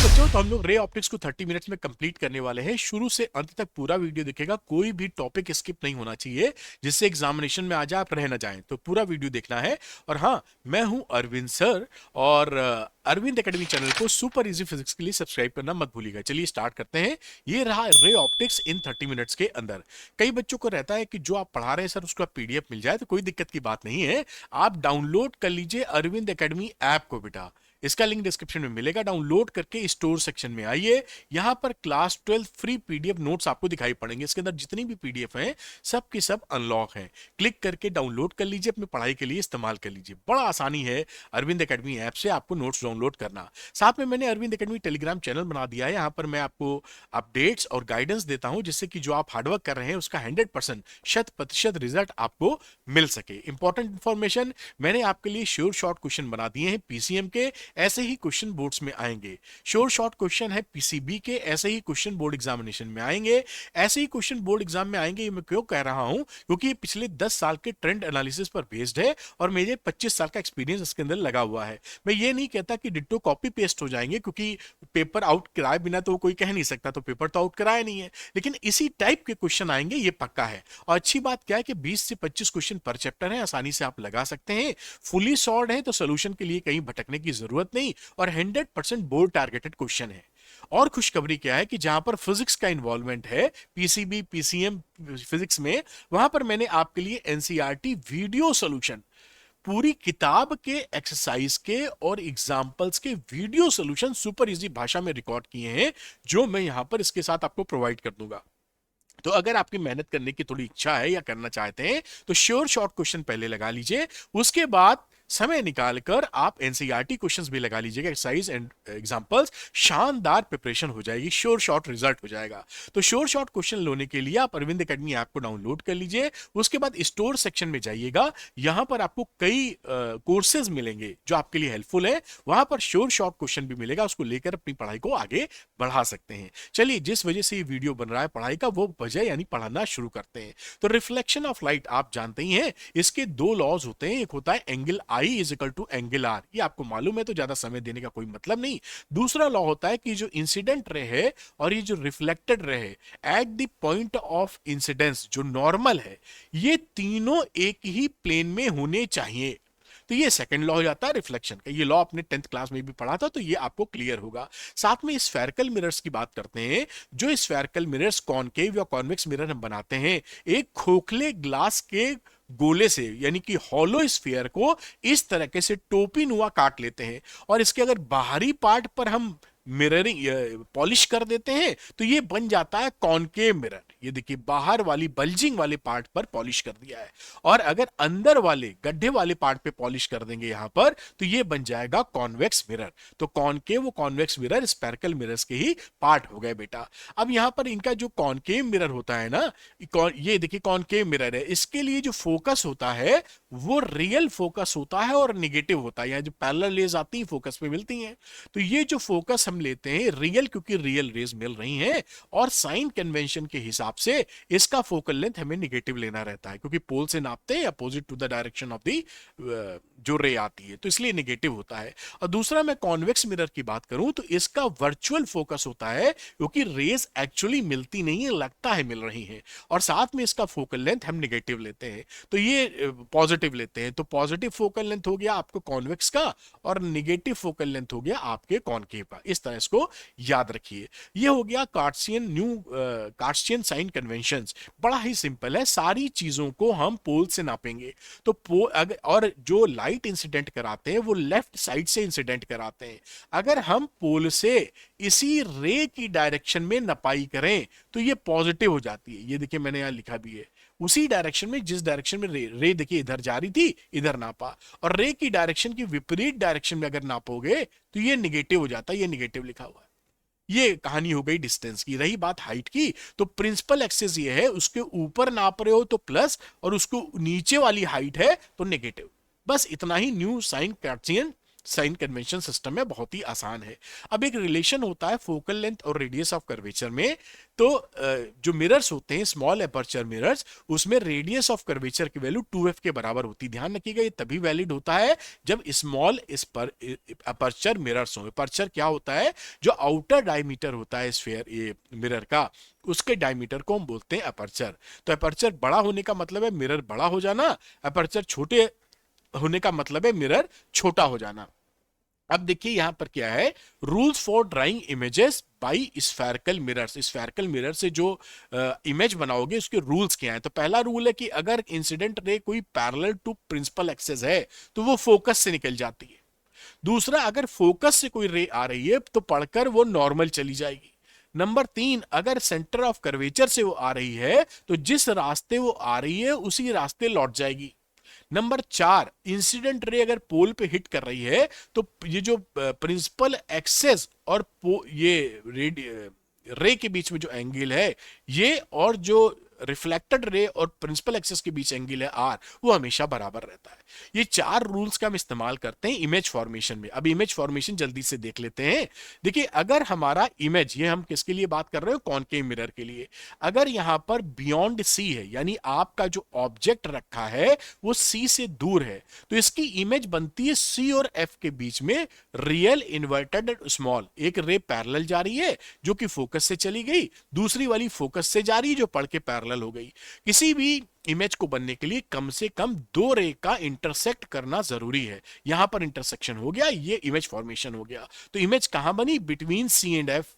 बच्चों, तो हम लोग रे ऑप्टिक्स को 30 मिनट्स में कंप्लीट करने वाले हैं। शुरू से अंत तक पूरा वीडियो दिखेगा, कोई भी टॉपिक स्किप नहीं होना चाहिए जिससे एग्जामिनेशन में आज आप रह ना जाएं। तो पूरा वीडियो देखना है। और हाँ, मैं हूं अरविंद सर, और अरविंद एकेडमी चैनल को सुपर इजी फिजिक्स के लिए सब्सक्राइब करना मत भूलिएगा। चलिए स्टार्ट करते हैं। ये रहा रे ऑप्टिक्स इन 30 मिनट्स के अंदर। कई बच्चों को रहता है कि जो आप पढ़ा रहे हैं सर उसका पीडीएफ मिल जाए, तो कोई दिक्कत की बात नहीं है। आप डाउनलोड कर लीजिए अरविंद एकेडमी ऐप को बेटा। इसका लिंक डिस्क्रिप्शन में मिलेगा। डाउनलोड करके स्टोर सेक्शन में आइए। यहां पर क्लास 12 फ्री पीडीएफ नोट्स आपको दिखाई पड़ेंगे। इसके अंदर जितनी भी पीडीएफ हैं सब की सब अनलॉक हैं। क्लिक करके डाउनलोड कर लीजिए, अपनी पढ़ाई के लिए इस्तेमाल कर लीजिए। बड़ा आसानी है अरविंद एकेडमी ऐप से आपको नोट्स डाउनलोड करना। साथ में मैंने अरविंद एकेडमी टेलीग्राम चैनल बना दिया है। यहां पर मैं आपको अपडेट्स और गाइडेंस देता हूं, जिससे कि जो आप हार्डवर्क कर रहे हैं उसका 100% 100% रिजल्ट आपको मिल सके। इंपॉर्टेंट इंफॉर्मेशन, मैंने आपके लिए श्योर शॉर्ट क्वेश्चन बना दिए हैं पीसीएम के, ऐसे ही क्वेश्चन बोर्ड्स में आएंगे। श्योर शॉर्ट क्वेश्चन है पीसीबी के, ऐसे ही क्वेश्चन बोर्ड एग्जामिनेशन में आएंगे। ऐसे ही क्वेश्चन बोर्ड एग्जाम में आएंगे। ये मैं क्यों कह रहा हूं? क्योंकि ये पिछले 10 साल के ट्रेंड एनालिसिस पर बेस्ड है और मेरे 25 साल का एक्सपीरियंस इसके अंदर लगा हुआ है। मैं ये नहीं कहता कि डिट्टो कॉपी पेस्ट हो जाएंगे, क्योंकि पेपर आउट कराए बिना तो कोई कह नहीं सकता, तो पेपर तो आउट कराया नहीं है, लेकिन इसी टाइप के क्वेश्चन आएंगे, ये पक्का है। और अच्छी बात क्या है कि 20 से 25 क्वेश्चन पर चैप्टर है, आसानी से आप लगा सकते हैं। फुली सॉल्व है, तो सोल्यूशन के लिए कहीं भटकने की जरूरत नहीं, और 100% बोर्ड टारगेटेड क्वेश्चन है। और खुशखबरी क्या है कि जहां पर फिजिक्स का इन्वॉल्वमेंट है, पीसीबी पीसीएम फिजिक्स में, वहां पर मैंने आपके लिए एनसीईआरटी वीडियो सॉल्यूशन, पूरी किताब के एक्सरसाइज के और एग्जाम्पल्स के वीडियो सॉल्यूशन सुपर इजी भाषा में रिकॉर्ड किए हैं, जो मैं यहां पर इसके साथ आपको प्रोवाइड कर दूंगा। तो अगर आपकी मेहनत करने की थोड़ी इच्छा है या करना चाहते हैं, तो श्योर शॉर्ट क्वेश्चन पहले लगा लीजिए। उसके बाद समय निकालकर आप एनसीईआरटी क्वेश्चंस भी लगा लीजिएगा, एक्सरसाइज एंड एग्जांपल्स। शानदार प्रिपरेशन हो जाएगी, श्योर शॉर्ट रिजल्ट हो जाएगा। तो श्योर शॉर्ट क्वेश्चन लेने के लिए आप अरविंद एकेडमी ऐप को डाउनलोड कर लीजिए। उसके बाद स्टोर सेक्शन में जाइएगा। यहां पर आपको कई कोर्सेज मिलेंगे जो आपके लिए हेल्पफुल है। वहां पर श्योर शॉर्ट क्वेश्चन भी मिलेगा, उसको लेकर अपनी पढ़ाई को आगे बढ़ा सकते हैं। चलिए, जिस वजह से ये वीडियो बन रहा है पढ़ाई का, वो वजह यानी पढ़ाना शुरू करते हैं। तो रिफ्लेक्शन ऑफ लाइट आप जानते ही हैं, इसके दो लॉज होते हैं। एक होता है angle I is equal to angle R, ये आपको मालूम है, तो ज्यादा समय देने का कोई मतलब नहीं। दूसरा लॉ होता है कि जो इंसिडेंट रे है और ये जो रिफ्लेक्टेड रे है, at the point of incidence जो नॉर्मल है, ये तीनों एक ही प्लेन में होने चाहिए। तो ये सेकंड लॉ हो जाता है रिफ्लेक्शन का। ये लॉ आपने 10th क्लास में भी पढ़ा था, तो ये आपको क्लियर होगा। साथ में स्फेरिकल मिरर्स की बात करते हैं। जो स्फेरिकल मिरर्स कॉनकेव या कॉन्वेक्स मिरर हम बनाते हैं, एक खोखले ग्लास के गोले से, यानी कि हॉलो स्फीयर को इस तरीके से टोपी नुआ काट लेते हैं, और इसके अगर बाहरी पार्ट पर हम मिररिंग पॉलिश कर देते हैं, तो ये बन जाता है कॉनकेव मिरर। ये देखिए, बाहर वाली बल्जिंग वाले पार्ट पर पॉलिश कर दिया है, और अगर अंदर वाले गड्ढे वाले पार्ट पे पॉलिश कर देंगे यहां पर, तो ये बन जाएगा कॉन्वेक्स मिरर। तो कॉनकेव वो कॉन्वेक्स मिरर स्फेरिकल मिरर्स के ही पार्ट हो गए बेटा। अब यहां पर इनका जो कॉनकेव मिरर होता है ना, ये देखिए कॉनकेव मिरर है, इसके लिए जो फोकस होता है वो रियल फोकस होता है और निगेटिव होता है। यहाँ जो पैरेलल रेज आती है फोकस पे मिलती हैं, तो ये जो फोकस हम लेते हैं रियल, क्योंकि रियल रेज मिल रही हैं, और साइन कन्वेंशन के हिसाब से इसका फोकल लेंथ हमें निगेटिव लेना रहता है, क्योंकि पोल से नापते हैं opposite to the direction of the जो रे आती है, तो इसलिए निगेटिव होता है। और दूसरा, मैं कॉन्वेक्स मिरर की बात करूं तो इसका वर्चुअल फोकस होता है, क्योंकि रेज एक्चुअली मिलती नहीं है, लगता है मिल रही है, और साथ में इसका फोकल लेंथ हम निगेटिव लेते हैं, तो ये पॉजिटिव लेते हैं। तो पॉजिटिव फोकल लेंथ हो गया आपको कॉन्वेक्स का, और निगेटिव फोकल लेंथ हो गया आपके कॉनकेव का। इस तरह इसको याद रखिए। ये हो गया कार्टेशियन साइन कन्वेंशंस। बड़ा ही सिंपल है, सारी चीजों को हम पोल से नापेंगे। तो और जो लाइट इंसिडेंट कराते हैं वो लेफ्ट साइड से इंसिडेंट कराते हैं। अगर हम पोल से इसी रे की डायरेक्शन में नपाई करें, तो ये पॉजिटिव हो जाती है। ये देखिए, मैंने यहां लिखा भी है, उसी डायरेक्शन में जिस डायरेक्शन में रे देखिए इधर जा रही थी, इधर नापा, और रे की डायरेक्शन की विपरीत डायरेक्शन में अगर नापोगे तो ये निगेटिव हो जाता है। ये निगेटिव लिखा हुआ है। ये कहानी हो गई डिस्टेंस की। रही बात हाइट की, तो प्रिंसिपल एक्सिस ये है, उसके ऊपर नाप रहे हो तो प्लस, और उसको नीचे वाली हाइट है तो नेगेटिव। बस इतना ही new sign Cartesian sign convention system में बहुत ही आसान है। अब एक रिलेशन होता है फोकल लेंथ और रेडियस ऑफ कर्वेचर में। तो जो मिरर्स होते हैं स्मॉल अपर्चर मिरर्स, उसमें रेडियस ऑफ कर्वेचर की वैल्यू 2f के बराबर होती है। ध्यान रखिएगा ये तभी वैलिड होता है जब स्मॉल इस पर अपर्चर मिरर्स हो। अपर्चर क्या होता है? जो आउटर डायमीटर होता है स्फीयर ये मिरर का, उसके डायमीटर को हम बोलते हैं अपर्चर। तो अपर्चर बड़ा होने का मतलब है मिरर बड़ा हो जाना, अपर्चर छोटे होने का मतलब है मिरर छोटा हो जाना। अब देखिए यहां पर क्या है, rules for drawing images by spherical mirrors. Spherical mirror से जो इमेज बनाओगे उसके रूल्स क्या है? तो पहला रूल है कि अगर इंसिडेंट रे कोई पैरेलल टू प्रिंसिपल एक्सेस है तो वो फोकस से निकल जाती है। दूसरा, अगर फोकस से कोई रे आ रही है तो पढ़कर वो नॉर्मल चली जाएगी। नंबर 3, अगर सेंटर ऑफ कर्वेचर से वो आ रही है तो जिस रास्ते वो आ रही है उसी रास्ते लौट जाएगी। नंबर 4, इंसिडेंट रे अगर पोल पे हिट कर रही है तो ये जो प्रिंसिपल एक्सेस और ये रे के बीच में जो एंगल है ये, और जो रिफ्लेक्टेड रे और प्रिंसिपल एक्सेस के बीच एंगल है आर, वो हमेशा बराबर रहता है। ये 4 रूल्स का हम इस्तेमाल करते हैं इमेज फॉर्मेशन में। अब इमेज फॉर्मेशन जल्दी से देख लेते हैं। देखिए अगर हमारा इमेज, ये हम किसके लिए बात कर रहे हो? कॉनकेव मिरर के लिए। अगर यहां पर बियॉन्ड सी है, यानी आपका जो ऑब्जेक्ट रखा है वो सी से दूर है, तो इसकी इमेज बनती है सी और एफ के बीच में रियल इन्वर्टेड स्मॉल। एक रे पैरेलल जा रही है जो कि फोकस से चली गई, दूसरी वाली फोकस से जा रही है जो पढ़ के पैरेलल हो गई। किसी भी इमेज को बनने के लिए कम से कम 2 रे का इंटरसेक्ट करना जरूरी है। यहां पर इंटरसेक्शन हो गया, ये इमेज फॉर्मेशन हो गया। तो इमेज कहां बनी? Between C and F.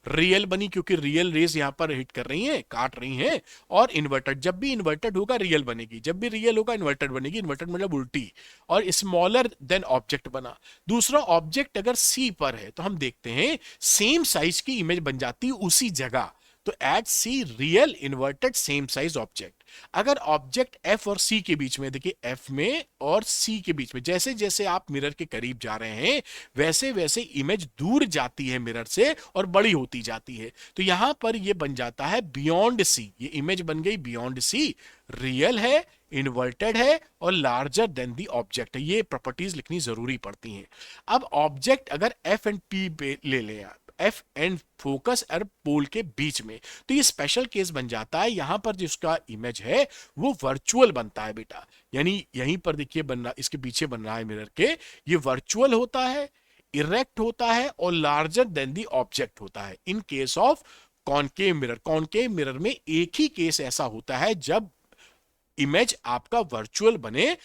Real बनी क्योंकि रियल रेज यहां पर हिट कर रही हैं, काट रही हैं। और इन्वर्टेड, जब भी इन्वर्टेड होगा रियल बनेगी, जब भी रियल होगा इन्वर्टेड बनेगी। इन्वर्टेड मतलब उल्टी। और स्मॉलर देन ऑब्जेक्ट बना। दूसरा, ऑब्जेक्ट अगर सी पर है तो हम देखते हैं सेम साइज की इमेज बन जाती है उसी जगह। तो at C real inverted same size object. अगर ऑब्जेक्ट एफ और सी के बीच में, देखिए एफ में और सी के बीच में जैसे जैसे आप मिरर के करीब जा रहे हैं वैसे वैसे इमेज दूर जाती है मिरर से और बड़ी होती जाती है। तो यहां पर ये बन जाता है बियॉन्ड सी। ये इमेज बन गई बियॉन्ड सी, रियल है, इन्वर्टेड है और लार्जर देन दी ऑब्जेक्ट है। ये प्रॉपर्टीज लिखनी जरूरी पड़ती हैं। अब ऑब्जेक्ट अगर एफ एंड पी पे ले लें आप, एफ एंड फोकस और पोल के बीच में, तो ये स्पेशल केस बन जाता है। यहां पर जिसका इमेज है वो वर्चुअल बनता है बेटा। यानी यहीं पर देखिए बन रहा, इसके पीछे बन रहा है मिरर के, ये वर्चुअल होता है, इरेक्ट होता है और लार्जर देन दी ऑब्जेक्ट होता है। इन case of concave mirror, concave mirror में एक ही केस ऐसा होता है जब इमेज आपका वर्चुअल बने।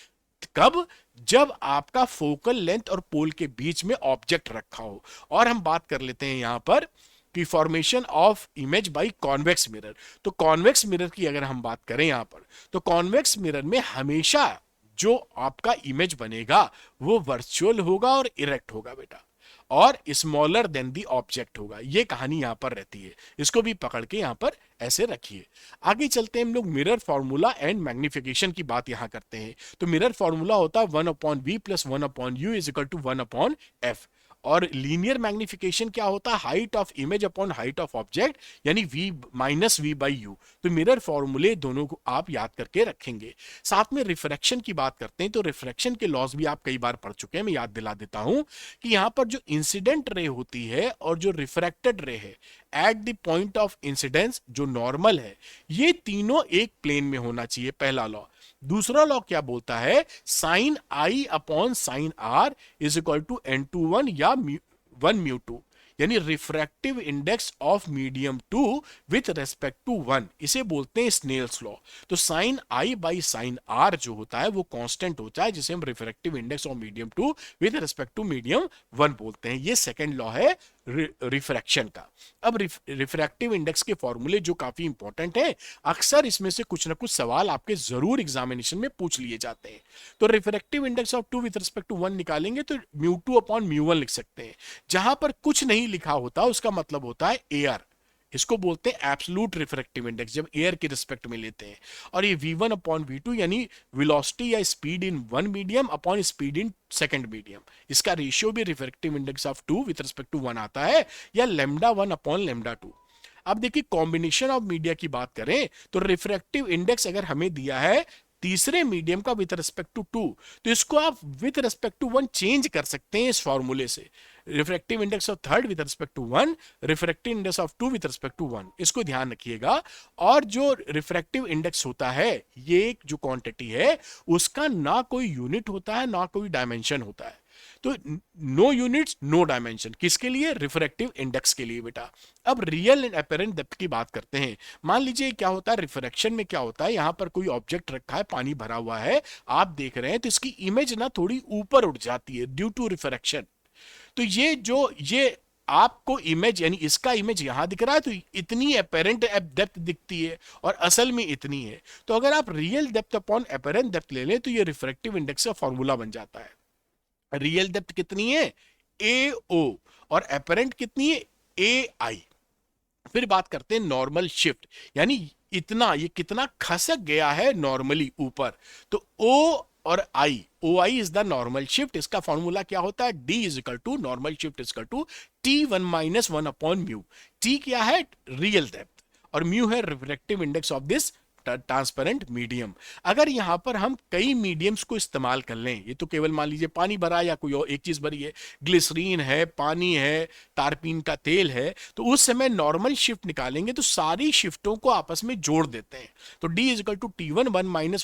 कब? जब आपका फोकल लेंथ और पोल के बीच में ऑब्जेक्ट रखा हो। और हम बात कर लेते हैं यहां पर कि formation of image by convex mirror. तो कॉन्वेक्स मिरर की अगर हम बात करें यहां पर, तो कॉन्वेक्स मिरर में हमेशा जो आपका इमेज बनेगा वो वर्चुअल होगा और इरेक्ट होगा बेटा, और स्मॉलर देन दी ऑब्जेक्ट होगा। ये कहानी यहां पर रहती है, इसको भी पकड़ के यहां पर ऐसे रखिए। आगे चलते हैं हम लोग मिरर फॉर्मूला एंड मैग्निफिकेशन की बात यहां करते हैं। तो मिरर फॉर्मूला होता है 1/v + 1/u = 1/f। और लीनियर मैग्निफिकेशन क्या होता है? Height of image upon height of object, यानी v - v/u। तो मिरर फॉर्मूले दोनों को आप याद करके रखेंगे। साथ में रिफ्रैक्शन की बात करते हैं, तो रिफ्रैक्शन के लॉज भी आप कई बार पढ़ चुके हैं, मैं याद दिला देता हूं कि यहां पर जो इंसिडेंट रे होती है और जो रिफ्रैक्टेड रे है at the point of incidence, जो नॉर्मल है, ये तीनों एक प्लेन में होना चाहिए, पहला लॉ। दूसरा लॉ क्या बोलता है? Sine i upon sine r is equal to n/1 या 1/2, यानी refractive index of medium 2 with respect to 1। इसे बोलते हैं स्नेल्स लॉ। तो sine i by sine r जो होता है वो कांस्टेंट होता है, जिसे हम refractive index of medium 2 with respect to medium 1 बोलते हैं। ये सेकंड लॉ है रिफ्रैक्शन का। अब रिफ्रैक्टिव इंडेक्स के फॉर्मूले जो काफी इंपॉर्टेंट है, अक्सर इसमें से कुछ ना कुछ सवाल आपके जरूर एग्जामिनेशन में पूछ लिए जाते हैं। तो refractive index of 2 with respect to 1 निकालेंगे तो μ2/μ1 लिख सकते हैं। जहां पर कुछ नहीं लिखा होता उसका मतलब होता है एयर। इसको बोलते हैं एब्सोल्यूट रिफ्रैक्टिव इंडेक्स, जब एयर के रिस्पेक्ट में लेते हैं। और ये v1/v2 यानी वेलोसिटी या speed in one medium upon speed in second medium, इसका रेशियो भी refractive index of 2 with respect to 1 आता है, या λ1/λ2। अब देखिए कॉम्बिनेशन ऑफ मीडिया की बात करें तो रिफ्रैक्टिव इंडेक्स अगर हमें दिया है तीसरे मीडियम का विथ रिस्पेक्ट टू 2, तो इसको आप विथ रिस्पेक्ट टू 1 चेंज कर सकते हैं इस फॉर्मूले से। Refractive index of third with respect to 1, refractive index of 2 with respect to 1, इसको ध्यान रखिएगा। और जो रिफ्रैक्टिव इंडेक्स होता है, ये जो क्वांटिटी है, उसका ना कोई यूनिट होता है ना कोई डायमेंशन होता है। तो नो यूनिट्स नो डायमेंशन, किसके लिए? रिफ्रैक्टिव इंडेक्स के लिए बेटा। अब रियल एंड अपेरेंट डेप्थ की बात करते हैं। मान लीजिए क्या होता है रिफ्रैक्शन में, क्या होता है, यहां पर कोई ऑब्जेक्ट रखा है, पानी भरा हुआ है, आप देख रहे हैं, तो इसकी इमेज ना थोड़ी ऊपर उठ जाती है ड्यू टू रिफ्रैक्शन। तो ये आपको इमेज, यानी इसका इमेज यहां दिख रहा है, तो इतनी अपेरेंट डेप्थ दिखती है और असल में इतनी है। तो अगर आप real depth upon apparent depth ले लें तो ये रिफ्रैक्टिव इंडेक्स का फॉर्मूला बन जाता है। रियल डेप्थ कितनी है? ए ओ, और अपेरेंट कितनी है? ए आई। फिर बात करते हैं नॉर्मल शिफ्ट, यानी इतना, ये कितना खसक गया है नॉर्मली ऊपर। तो ओ और I, O I is the normal shift. इसका फॉर्मूला क्या होता है? D is equal to normal shift is equal to T1 - 1 upon mu. T क्या है? रियल डेप्थ, और म्यू है refractive index of this transparent medium. अगर यहां पर हम कई मीडियम्स को इस्तेमाल कर लें, ये तो केवल मान लीजिए पानी भरा या कोई और एक चीज भरी है, ग्लिसरीन है, पानी है, तारपीन का तेल है, तो उस समय नॉर्मल शिफ्ट निकालेंगे तो सारी शिफ्टों को आपस में जोड़ देते हैं। तो D is equal to T1 -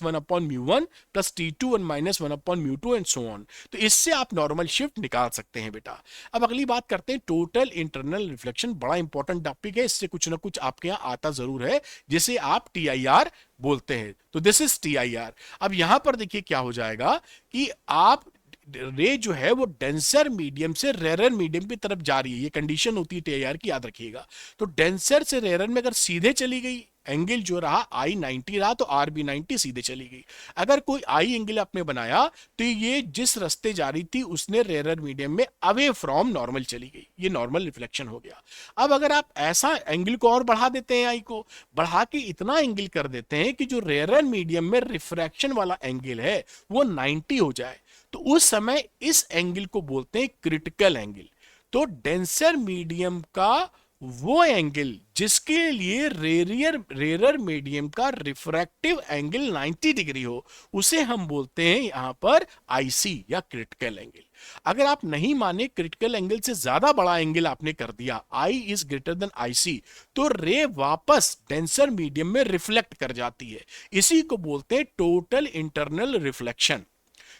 1 upon mu 1 plus T2 - 1 upon mu 2 and so on. तो इससे आप नॉर्मल शिफ्ट निकाल सकते हैं बेटा। अब अगली बात करते हैं टोटल इंटरनल रिफ्लेक्शन। बड़ा इंपॉर्टेंट टॉपिक है, इससे कुछ ना कुछ आपके यहाँ आता जरूर है, जिसे आप TIR बोलते हैं। तो दिस इज TIR। अब यहां पर देखिए क्या हो जाएगा कि आप रे जो है वो डेंसर मीडियम से रेरर मीडियम की तरफ जा रही है, ये कंडीशन होती है TIR की, याद रखिएगा। तो डेंसर से रेरर में अगर सीधे चली गई, एंगल जो रहा I90 रहा, तो RB90 सीधे चली गई। अगर कोई आई एंगल आपने बनाया तो ये जिस रास्ते जा रही थी उसने रेरर मीडियम में अवे फ्रॉम नॉर्मल चली गई, ये नॉर्मल रिफ्लेक्शन हो गया। अब अगर आप ऐसा एंगल को और बढ़ा देते हैं, आई को बढ़ा के इतना एंगल कर देते हैं कि जो रेरर मीडियम में रिफ्रैक्शन वाला एंगल है वो 90 हो जाए, तो उस समय इस एंगल को बोलते हैं क्रिटिकल एंगल। तो डेंसर मीडियम का वो एंगल जिसके लिए रेरर मीडियम का रिफ्रैक्टिव एंगल 90 डिग्री हो, उसे हम बोलते हैं यहां पर IC या क्रिटिकल एंगल। अगर आप नहीं माने, क्रिटिकल एंगल से ज्यादा बड़ा एंगल आपने कर दिया, I is greater than IC, तो रे वापस डेंसर मीडियम में रिफ्लेक्ट कर जाती है। इसी को बोलते हैं total internal reflection.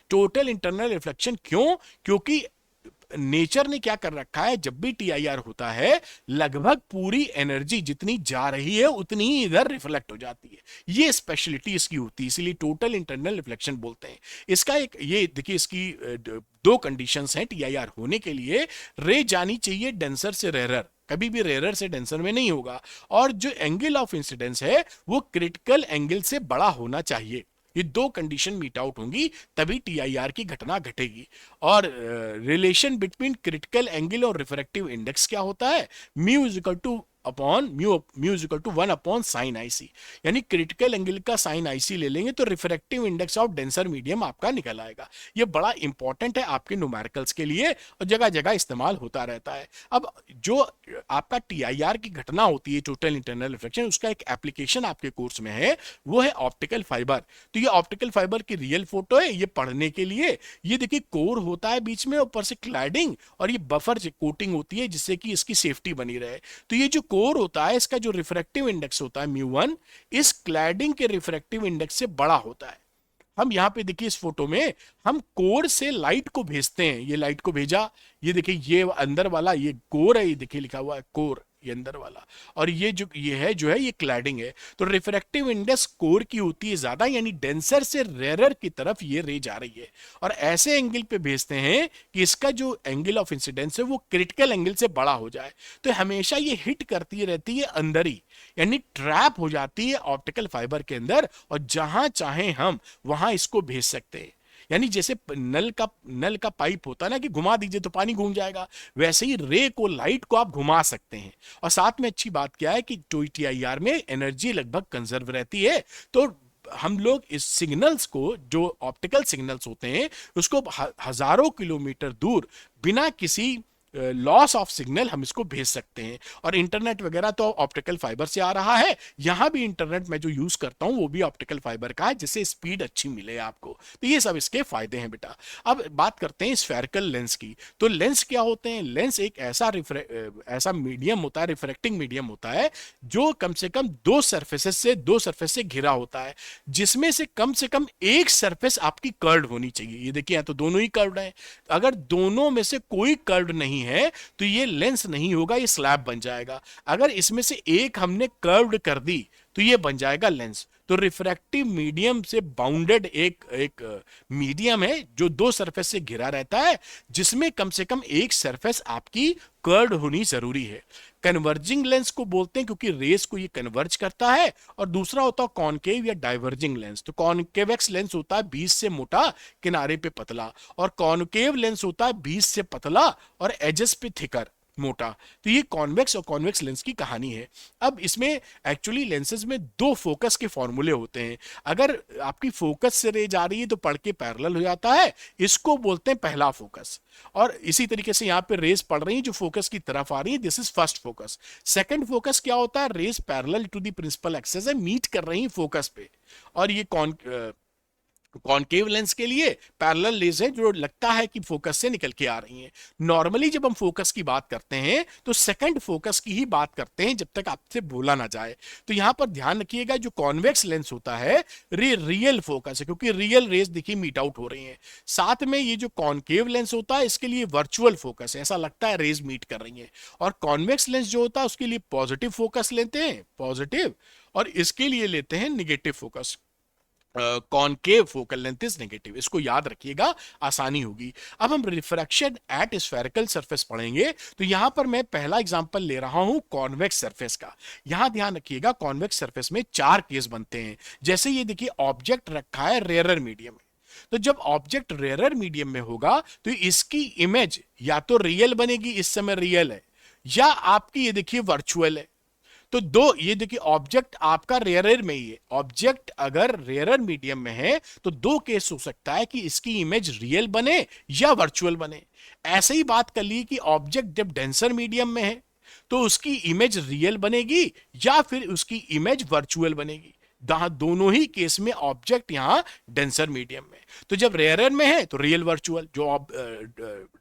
Total internal reflection क्यों? क्योंकि नेचर ने क्या कर रखा है, जब भी TIR होता है लगभग पूरी एनर्जी जितनी जा रही है उतनी ही इधर रिफ्लेक्ट हो जाती है। ये स्पेशलिटी इसकी होती है, इसीलिए टोटल इंटरनल रिफ्लेक्शन बोलते हैं। इसका एक, ये देखिए, इसकी दो कंडीशंस हैं TIR होने के लिए। रे जानी चाहिए डेंसर से रेरर, कभी भी रेरर से डेंसर में नहीं होगा, और जो एंगल ऑफ इंसिडेंस है वो क्रिटिकल एंगल से बड़ा होना चाहिए। ये दो कंडीशन मीट आउट होंगी तभी TIR की घटना घटेगी। और रिलेशन बिटवीन क्रिटिकल एंगल और रिफ्रैक्टिव इंडेक्स क्या होता है? Mu is equal to upon mu is equal to 1 upon sine IC, यानी क्रिटिकल एंगल का साइन IC ले लेंगे तो refractive index of denser medium आपका निकल आएगा। ये बड़ा इंपॉर्टेंट है आपके न्यूमेरिकल्स के लिए और जगह जगह इस्तेमाल होता रहता है। अब जो आपका TIR की घटना होती है, टोटल इंटरनल रिफ्लेक्शन, उसका एक एप्लीकेशन आपके कोर्स में है, वो है ऑप्टिकल फाइबर। तो ये ऑप्टिकल फाइबर की रियल फोटो है, ये पढ़ने के लिए। ये देखिए कोर होता है बीच में, ऊपर से क्लैडिंग और ये बफर कोटिंग होती है जिससे कि इसकी सेफ्टी बनी रहे। तो ये जो कोर होता है, इसका जो रिफ्रैक्टिव इंडेक्स होता है म्यू 1, इस क्लैडिंग के रिफ्रैक्टिव इंडेक्स से बड़ा होता है। हम यहां पे देखिए इस फोटो में हम कोर से लाइट को भेजते हैं, ये लाइट को भेजा, ये देखिए ये अंदर वाला ये कोर है, ये देखिए लिखा हुआ है कोर, ये अंदर वाला, और ये जो है ये क्लैडिंग है। तो रिफ्रैक्टिव इंडेक्स कोर की होती है ज्यादा, यानी डेंसर से रेरर की तरफ ये रे जा रही है, और ऐसे एंगल पे भेजते हैं कि इसका जो एंगल ऑफ इंसिडेंस है वो क्रिटिकल एंगल से बड़ा हो जाए। तो हमेशा ये हिट करती रहती है अंदर ही, यानी ट्रैप हो जाती है ऑप्टिकल फाइबर के अंदर, और जहां चाहे हम वहां इसको भेज सकते हैं। यानी जैसे नल का पाइप होता है ना कि घुमा दीजिए तो पानी घूम जाएगा, वैसे ही रे को, लाइट को आप घुमा सकते हैं। और साथ में अच्छी बात क्या है कि TIR में एनर्जी लगभग कंजर्व रहती है। तो हम लोग इस सिग्नल्स को, जो ऑप्टिकल सिग्नल्स होते हैं, उसको हजारों किलोमीटर दूर बिना किसी लॉस ऑफ सिग्नल हम इसको भेज सकते हैं। और इंटरनेट वगैरह तो ऑप्टिकल फाइबर से आ रहा है, यहां भी इंटरनेट मैं जो यूज करता हूं वो भी ऑप्टिकल फाइबर का है, जिससे स्पीड अच्छी मिले आपको। तो ये सब इसके फायदे हैं बेटा। अब बात करते हैं स्फेरिकल लेंस की। तो लेंस क्या होते हैं? लेंस एक ऐसा मीडियम होता है, रिफ्रैक्टिंग मीडियम होता है, जो कम से सरफेस से घिरा होता है, जिसमें से कम एक सरफेस आपकी कर्व्ड होनी चाहिए। ये देखिए, तो दोनों ही कर्व्ड हैं। अगर दोनों में से कोई कर्व्ड नहीं है तो ये लेंस नहीं होगा, ये स्लैब बन जाएगा। अगर इसमें से एक हमने कर्व्ड कर दी तो ये बन जाएगा लेंस। तो रिफ्रैक्टिव मीडियम से बाउंडेड एक मीडियम है जो दो सरफेस से घिरा रहता है, जिसमें कम से कम एक सरफेस आपकी कर्व्ड होनी जरूरी है। कन्वर्जिंग लेंस को बोलते हैं क्योंकि रेस को ये कन्वर्ज करता है। और दूसरा होता है कॉनकेव या डाइवर्जिंग लेंस। तो कॉनकेवेक्स लेंस होता है बीच से मोटा, किनारे पे पतला, और कॉनकेव लेंस होता है बीच से पतला और एजेस पे थिकर, मोटा। तो ये कॉन्वेक्स और कॉन्वेक्स लेंस की कहानी है। अब इसमें एक्चुअली लेंसेज में दो फोकस के फॉर्मूले होते हैं। अगर आपकी फोकस से रे जा रही है तो पढ़ के पैरेलल हो जाता है, इसको बोलते हैं पहला फोकस। और इसी तरीके से यहां पे रेस पड़ रही है जो फोकस की तरफ आ रही है, this is first focus. Second focus क्या होता है? Rays parallel to the principal axis है, मीट कर रही है फोकस पे। और ये कॉनकेव लेंस के लिए पैरेलल रेज है जो लगता है कि फोकस से निकल के आ रही हैं। नॉर्मली जब हम फोकस की बात करते हैं तो सेकंड फोकस की ही बात करते हैं, जब तक आपसे बोला ना जाए। तो यहां पर ध्यान रखिएगा, जो कॉन्वेक्स लेंस होता है रियल फोकस है, क्योंकि रियल रेज देखिए मीट आउट हो रही हैं। साथ में ये जो कॉनकेव लेंस होता है इसके लिए वर्चुअल फोकस है, ऐसा लगता है रेज मीट कर रही है। और कॉन्वेक्स लेंस जो होता है उसके लिए पॉजिटिव फोकस लेते हैं, पॉजिटिव, और इसके लिए लेते हैं negative focus. Concave focal length is negative, इसको याद रखिएगा, आसानी होगी। अब हम रिफ्रैक्शन एट स्फेरिकल सरफेस पढ़ेंगे। तो यहां पर मैं पहला एग्जांपल ले रहा हूं कॉन्वेक्स सरफेस का। यहां ध्यान रखिएगा, कॉन्वेक्स सरफेस में चार केस बनते हैं। जैसे ये देखिए, ऑब्जेक्ट रखा है रेयरर मीडियम में। तो जब ऑब्जेक्ट रेयरर मीडियम में होगा तो इसकी इमेज या तो रियल बनेगी, इस समय रियल है, या आपकी ये देखिए वर्चुअल है। तो दो, ये देखिए ऑब्जेक्ट आपका रेयरर में ही है। ऑब्जेक्ट अगर रेयरर मीडियम में है तो दो केस हो सकता है कि इसकी इमेज रियल बने या वर्चुअल बने। ऐसे ही बात कर ली कि ऑब्जेक्ट जब डेंसर मीडियम में है तो उसकी इमेज रियल बनेगी या फिर उसकी इमेज वर्चुअल बनेगी। दोनों ही केस में ऑब्जेक्ट यहां डेंसर मीडियम में। तो जब रेयरर में है तो रियल वर्चुअल, जो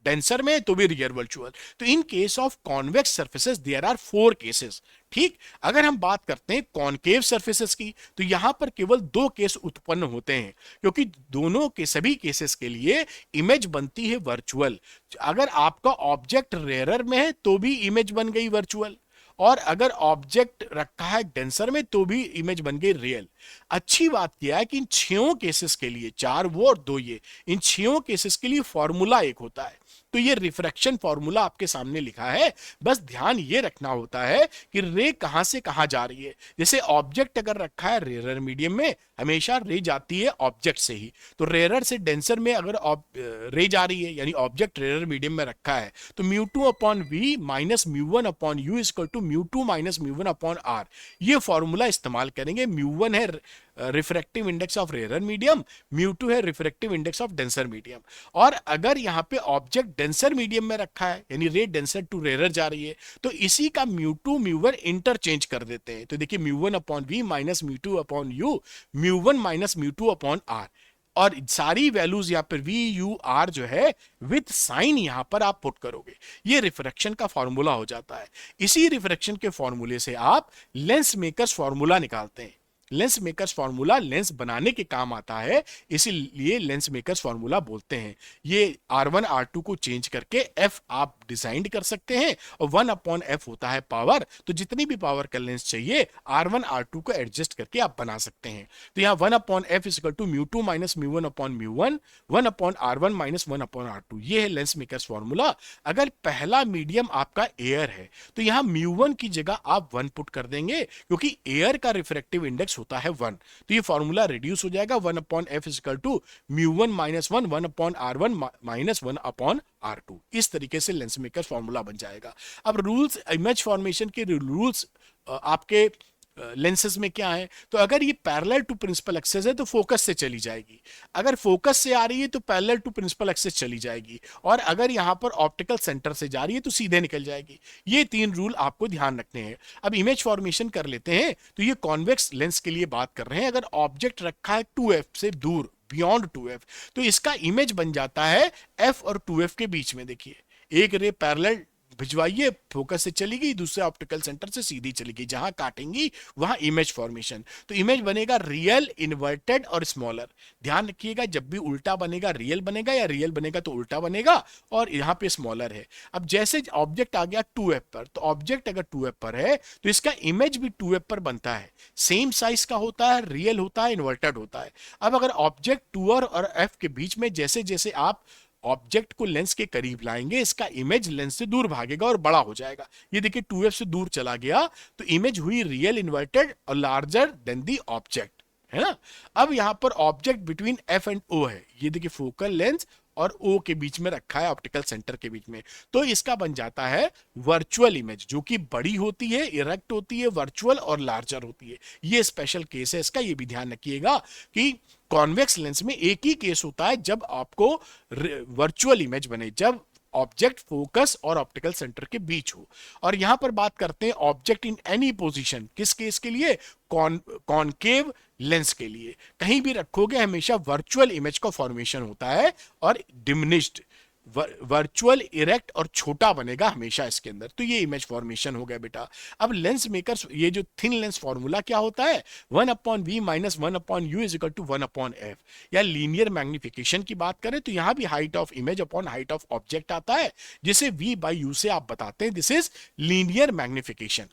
डेंसर में है तो भी रियल वर्चुअल। तो in case of convex surfaces there are four cases. ठीक, अगर हम बात करते हैं कॉनकेव सर्फेसेस की तो यहां पर केवल दो केस उत्पन्न होते हैं, क्योंकि दोनों के सभी केसेस के लिए इमेज बनती है वर्चुअल। अगर आपका ऑब्जेक्ट रेयरर में है तो भी इमेज बन गई वर्चुअल, और अगर ऑब्जेक्ट रखा है डेंसर में तो भी इमेज बन गई रियल। अच्छी बात यह है कि इन छह केसेस के लिए, चार वो और दो ये, इन छह केसेस के लिए फॉर्मूला एक होता है। तो ये रिफ्रैक्शन फॉर्मूला आपके सामने लिखा है। बस ध्यान ये रखना होता है कि रे कहां से कहां जा रही है। जैसे ऑब्जेक्ट अगर रखा है रेयरर मीडियम में, हमेशा रे जाती है ऑब्जेक्ट से ही। तो रेयरर से डेंसर में अगर रे जा रही है, यानी ऑब्जेक्ट रेयरर मीडियम में रखा है, तो μ2 upon we minus μ1 upon U equal to μ2 minus μ1 upon R. ये फॉर्मूला इस्तेमाल करेंगे। μ1 है refractive index of rarer medium, μ2 है refractive index of denser medium. और अगर यहां पे ऑब्जेक्ट डेंसर मीडियम में रखा है, यानी रे डेंसर टू रेयरर जा रही है, तो इसी का μ2 μ1 इंटरचेंज कर देते हैं। तो देखिए μ1 upon we minus μ2 upon u, μ1 minus μ2 upon R. और सारी वैल्यूज यहां पर वी यू आर जो है विथ साइन यहां पर आप पुट करोगे, ये रिफ्रैक्शन का फॉर्मूला हो जाता है। इसी रिफ्रैक्शन के फॉर्मूले से आप लेंस मेकर्स फॉर्मूला निकालते हैं। लेंस मेकर्स फॉर्मूला लेंस बनाने के काम आता है, इसीलिए लेंस मेकर्स फॉर्मूला बोलते हैं। ये R1 R2 को चेंज करके F आप डिजाइन कर सकते हैं, और 1 अपॉन F होता है पावर। तो जितनी भी पावर का लेंस चाहिए R1 R2 को एडजस्ट करके आप बना सकते हैं। तो यहाँ 1 upon F equal to μ2 minus μ1 upon μ1, 1 upon R1 minus 1 upon R2, ये है लेंस मेकर्स फॉर्मूला। अगर पहला मीडियम आपका एयर है तो यहाँ μ1 की जगह आप 1 पुट कर देंगे, क्योंकि एयर का रिफ्रैक्टिव इंडेक्स होता है 1। तो ये फॉर्मूला रिड्यूस हो जाएगा, 1 upon F equal to μ1 minus 1, 1 upon R1 minus 1 upon R2। इस तरीके से लेंस मेकर फॉर्मूला बन जाएगा। अब रूल्स, इमेज फॉर्मेशन के रूल्स आपके लेंसेज में क्या है, तो अगर ये पैरेलल टू प्रिंसिपल एक्सेस है तो फोकस से चली जाएगी, अगर फोकस से आ रही है तो पैरेलल टू प्रिंसिपल एक्सेस चली जाएगी, और अगर यहां पर ऑप्टिकल सेंटर से जा रही है तो सीधे निकल जाएगी। ये 3 रूल आपको ध्यान रखने हैं। अब इमेज फॉर्मेशन कर लेते हैं। तो ये कॉन्वेक्स लेंस के लिए बात कर रहे हैं। अगर ऑब्जेक्ट रखा है 2f से दूर, बियॉन्ड 2f, तो इसका इमेज बन जाता है f और 2f के बीच में। देखिए, एक रे पैरेलल भिजवाइए, फोकस से चली गई, दूसरे ऑप्टिकल सेंटर से सीधी चली गई, जहां काटेंगी वहां इमेज फॉर्मेशन। तो इमेज बनेगा रियल, इन्वर्टेड और स्मॉलर। ध्यान रखिएगा, जब भी उल्टा बनेगा रियल बनेगा, या रियल बनेगा तो उल्टा बनेगा, और यहां पे स्मॉलर है। अब जैसे ऑब्जेक्ट आ गया 2f पर, तो ऑब्जेक्ट अगर 2f पर है तो इसका इमेज भी 2f पर बनता है, सेम साइज का होता है, रियल होता है, इन्वर्टेड होता है। अब अगर ऑब्जेक्ट 2 और f के बीच में जैसे जैसे आप ऑब्जेक्ट को लेंस के करीब लाएंगे, इसका इमेज लेंस से दूर भागेगा और बड़ा हो जाएगा। ये देखिए 2f से दूर चला गया तो इमेज हुई रियल, इन्वर्टेड और लार्जर देन दी ऑब्जेक्ट, है ना। अब यहां पर object between f and o है, ये देखिए फोकल लेंस और O के बीच में रखा है, ऑप्टिकल सेंटर के बीच में, तो इसका बन जाता है वर्चुअल इमेज, जो कि बड़ी होती है, इरेक्ट होती है, वर्चुअल और लार्जर होती है। ये स्पेशल केस है इसका, ये भी ध्यान रखिएगा कि कॉन्वेक्स लेंस में एक ही केस होता है जब आपको वर्चुअल इमेज बने, जब ऑब्जेक्ट फोकस और ऑप्टिकल सेंटर के बीच हो। और यहां पर बात करते हैं ऑब्जेक्ट इन एनी पोजीशन, किस केस के लिए, कॉनकेव लेंस के लिए। कहीं भी रखोगे हमेशा वर्चुअल इमेज का फॉर्मेशन होता है, और डिमिनिश्ड, वर्चुअल, इरेक्ट और छोटा बनेगा हमेशा इसके अंदर। तो ये इमेज फॉर्मेशन हो गया बेटा। अब लेंस मेकर्स, ये जो थिन लेंस फॉर्मूला क्या होता है, 1/v minus 1/u is equal to 1/f। या लीनियर मैग्निफिकेशन की बात करें तो यहां भी height of image upon height of object आता है, जिसे v/u से आप बताते हैं, दिस इज लीनियर मैग्निफिकेशन।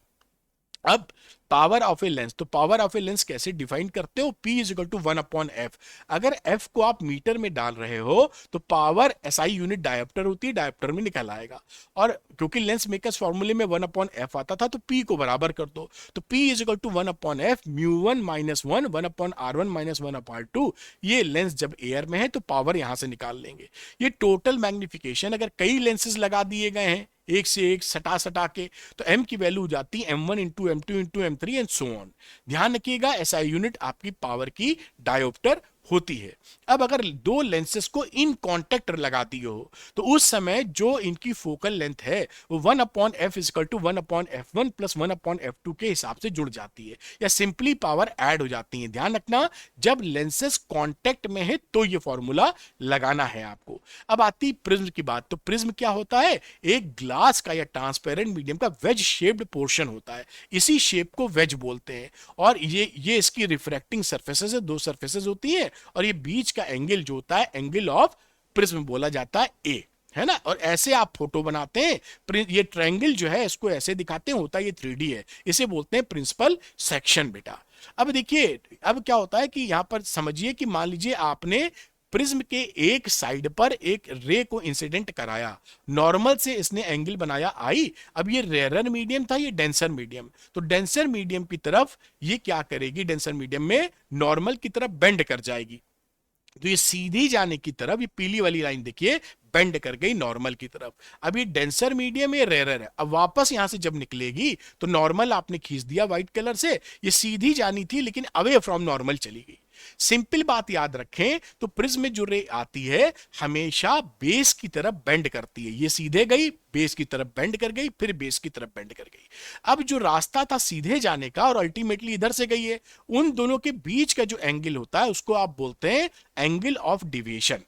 अब पावर ऑफ ए लेंस, तो पावर ऑफ ए लेंस कैसे डिफाइन करते हो, P is equal to 1/f। अगर f को आप मीटर में डाल रहे हो तो पावर SI यूनिट डायोप्टर होती है, डायोप्टर में निकल आएगा। और क्योंकि लेंस मेकर्स फॉर्मूले में 1/f आता था तो P को बराबर कर दो, तो P is equal to 1/f μ1 minus 1 1/r1 minus 1/r2। ये लेंस जब एयर में है तो पावर यहां से निकाल लेंगे। ये टोटल मैग्निफिकेशन, अगर कई लेंसेज लगा दिए गए हैं एक से एक सटा सटा के, तो m की वैल्यू हो जाती है m1 into m2 into m3 and so on. ध्यान रखिएगा SI यूनिट आपकी पावर की डायोप्टर होती है। अब अगर दो लेंसेस को इन कांटेक्ट लगा दिए हो तो उस समय जो इनकी फोकल लेंथ है वो 1/f is equal to 1/f1 plus 1/f2 के हिसाब से जुड़ जाती है, या सिंपली पावर ऐड हो जाती है। ध्यान रखना, जब लेंसेस कांटेक्ट में है तो ये फॉर्मूला लगाना है आपको। अब आती प्रिज्म की बात, तो प्रिज्म क्या होता है, एक ग्लास का या ट्रांसपेरेंट मीडियम का वेज शेप्ड पोर्शन होता है, इसी शेप को वेज बोलते हैं। और ये इसकी रिफ्रैक्टिंग सरफेसेस है, दो सरफेसेस होती है, और ये बीच का एंगल जो होता है एंगल ऑफ प्रिज्म बोला जाता है ए, है ना। और ऐसे आप फोटो बनाते हैं, ये ट्रायंगल जो है इसको ऐसे दिखाते हैं, होता है ये 3D है, इसे बोलते हैं प्रिंसिपल सेक्शन बेटा। अब देखिए, अब क्या होता है कि यहां पर समझिए कि मान लीजिए आपने प्रिज्म के एक साइड पर एक रे को इंसिडेंट कराया, नॉर्मल से इसने एंगल बनाया आई। अब ये रेयर मीडियम था, ये डेंसर मीडियम, तो डेंसर मीडियम की तरफ ये क्या करेगी, डेंसर मीडियम में नॉर्मल की तरफ बेंड कर जाएगी। तो ये सीधी जाने की तरफ, ये पीली वाली लाइन देखिए बेंड कर गई नॉर्मल की तरफ। अब ये डेंसर मीडियम है, रेयर है। अब वापस यहां से जब निकलेगी तो नॉर्मल आपने खींच दिया व्हाइट कलर से, ये सीधी जानी थी लेकिन अवे फ्रॉम नॉर्मल चली गई। सिंपल बात याद रखें, तो प्रिज्म में जो रे आती है हमेशा बेस की तरफ बेंड करती है, ये सीधे गई, बेस की तरफ बेंड कर गई, फिर बेस की तरफ बेंड कर गई। अब जो रास्ता था सीधे जाने का और अल्टीमेटली इधर से गई है, उन दोनों के बीच का जो एंगल होता है उसको आप बोलते हैं एंगल ऑफ डिविएशन,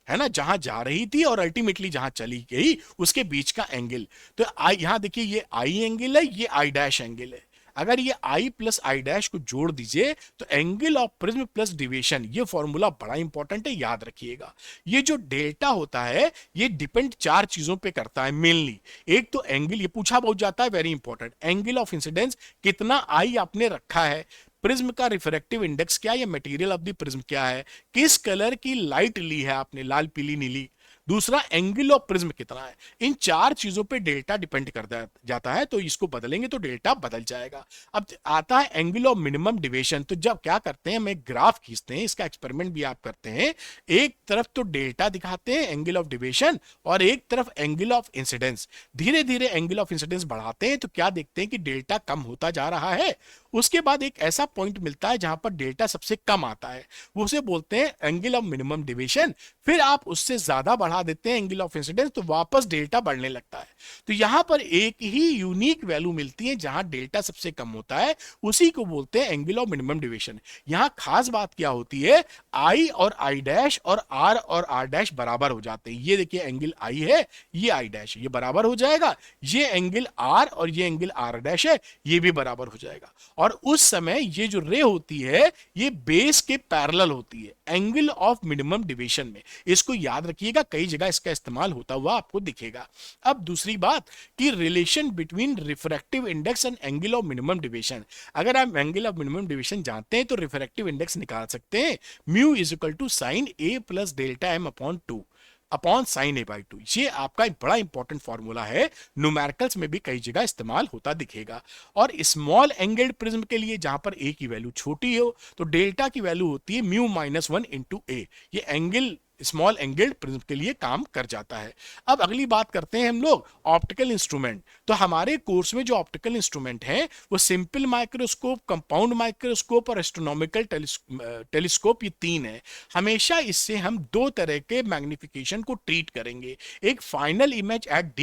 है ना। जहां जा रही थी और अल्टीमेटली जहां चली गई उसके बीच का एंगल। तो यहां देखिए, ये आई एंगल है, ये आई डैश एंगल है। अगर ये आई प्लस आई डैश को जोड़ दीजिए तो angle of prism plus deviation, ये फॉर्मूला बड़ा इंपॉर्टेंट है, याद रखिएगा। ये जो डेल्टा होता है ये डिपेंड 4 चीजों पे करता है मेनली। एक तो एंगल, ये पूछा बहुत जाता है, very important, angle of incidence, कितना आई आपने रखा है, प्रिज्म का रिफ्रैक्टिव इंडेक्स क्या है, या मटेरियल ऑफ द प्रिज्म क्या है, किस कलर की लाइट ली है आपने, लाल पीली नीली, दूसरा एंगल ऑफ प्रिज्म कितना है। इन चार चीजों पे डेल्टा डिपेंड कर जाता है, तो इसको बदलेंगे तो डेल्टा बदल जाएगा। अब आता है एंगल ऑफ मिनिमम डेविएशन। तो जब क्या करते हैं, हम एक ग्राफ खींचते हैं, इसका एक्सपेरिमेंट भी आप करते हैं। एक तरफ तो डेल्टा दिखाते हैं एंगल ऑफ डेविएशन, और एक तरफ एंगल ऑफ इंसिडेंस। धीरे धीरे एंगल ऑफ इंसिडेंस बढ़ाते हैं तो क्या देखते हैं कि डेल्टा कम होता जा रहा है। उसके बाद एक ऐसा पॉइंट मिलता है जहां पर डेल्टा सबसे कम आता है, वो उसे बोलते हैं एंगल ऑफ मिनिमम डेविएशन। फिर आप उससे ज्यादा बढ़ा देते हैं एंगल ऑफ इंसिडेंस, तो वापस डेल्टा बढ़ने लगता है। तो यहां पर एक ही यूनिक वैल्यू मिलती है जहां डेल्टा सबसे कम होता है, उसी को बोलते हैं एंगल ऑफ मिनिमम डेविएशन। यहां खास बात क्या होती है, आई और आई डैश और आर डैश बराबर हो जाते हैं। ये देखिए एंगल आई है, ये आई डैश, ये बराबर हो जाएगा। ये एंगल आर और ये एंगल आर डैश है, ये भी बराबर हो जाएगा। और उस समय ये जो रे होती है ये बेस के पैरेलल होती है एंगल ऑफ मिनिमम डेविएशन में। इसको याद रखिएगा, कई जगह इसका इस्तेमाल होता हुआ आपको दिखेगा। अब दूसरी बात कि relation between refractive index and angle of minimum deviation. अगर आप एंगल ऑफ मिनिमम डेविएशन जानते हैं तो रिफ्रैक्टिव इंडेक्स निकाल सकते हैं। Mu is equal to sine A plus delta M upon 2 upon sine A by 2। ये आपका एक बड़ा इंपॉर्टेंट फॉर्मूला है, न्यूमेरिकल्स में भी कई जगह इस्तेमाल होता दिखेगा। और स्मॉल एंगल्ड प्रिज्म के लिए जहां पर ए की वैल्यू छोटी हो तो डेल्टा की वैल्यू होती है म्यू माइनस 1 इंटू ए। ये एंगल स्मॉल एंगल्ड प्रिज्म के लिए काम कर जाता है। अब अगली बात करते हैं हम लोग ऑप्टिकल इंस्ट्रूमेंट। तो हमारे कोर्स में जो ऑप्टिकल इंस्ट्रूमेंट हैं वो सिंपल माइक्रोस्कोप, कंपाउंड माइक्रोस्कोप और एस्ट्रोनॉमिकल टेलीस्कोप, ये तीन है। हमेशा इससे हम दो तरह के मैग्निफिकेशन को ट्रीट करेंगे। एक फाइनल इमेज एट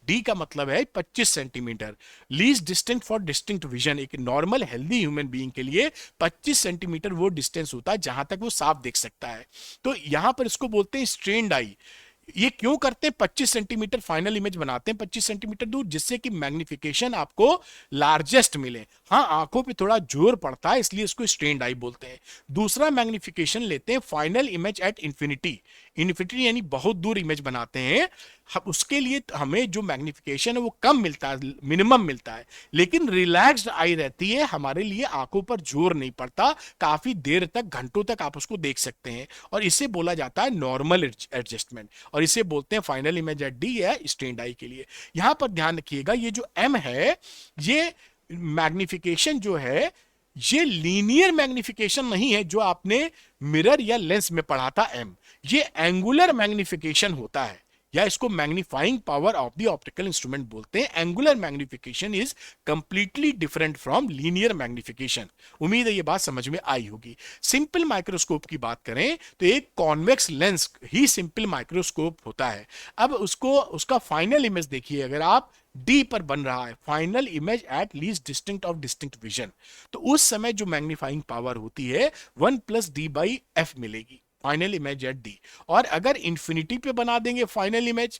डी का मतलब है 25 centimetre, least distance for distinct vision. एक नॉर्मल हेल्दी ह्यूमन बीइंग के लिए 25 सेंटीमीटर वो डिस्टेंस होता है जहां तक वो साफ देख सकता है। तो यहां पर इसको बोलते हैं स्ट्रेन्ड आई। ये क्यों करते हैं, 25 सेंटीमीटर फाइनल इमेज बनाते हैं 25 सेंटीमीटर दूर, जिससे कि मैग्निफिकेशन आपको लार्जेस्ट मिले। हाँ, आंखों पे थोड़ा जोर पड़ता है, इसलिए इसको स्ट्रेन्ड आई बोलते हैं। दूसरा मैग्निफिकेशन लेते हैं final image at infinity. Infinity यानी बहुत दूर इमेज बनाते हैं। उसके लिए हमें जो मैग्निफिकेशन है वो कम मिलता है, मिनिमम मिलता है, लेकिन रिलैक्स्ड आई रहती है, हमारे लिए आंखों पर जोर नहीं पड़ता, काफी देर तक, घंटों तक आप उसको देख सकते हैं। और इसे बोला जाता है नॉर्मल एडजस्टमेंट, और इसे बोलते हैं फाइनल इमेज एट डी या स्टैंड आई के लिए। यहां पर ध्यान रखिएगा, ये जो एम है, ये मैग्निफिकेशन जो है, ये लीनियर मैग्निफिकेशन नहीं है जो आपने मिरर या लेंस में पढ़ा था एम। ये एंगुलर मैग्निफिकेशन होता है, या इसको magnifying power of the optical instrument बोलते हैं। Angular magnification is completely different from linear magnification. उम्मीद है ये बात समझ में आई होगी। सिंपल माइक्रोस्कोप की बात करें तो एक कॉन्वेक्स लेंस ही सिंपल माइक्रोस्कोप होता है। अब उसका फाइनल इमेज देखिए, अगर आप डी पर बन रहा है final image at least distinct of distinct vision, तो उस समय जो मैग्नीफाइंग पावर होती है 1 प्लस डी बाई एफ मिलेगी, फाइनल इमेज एट डी। और अगर इंफिनिटी पे बना देंगे फाइनल इमेज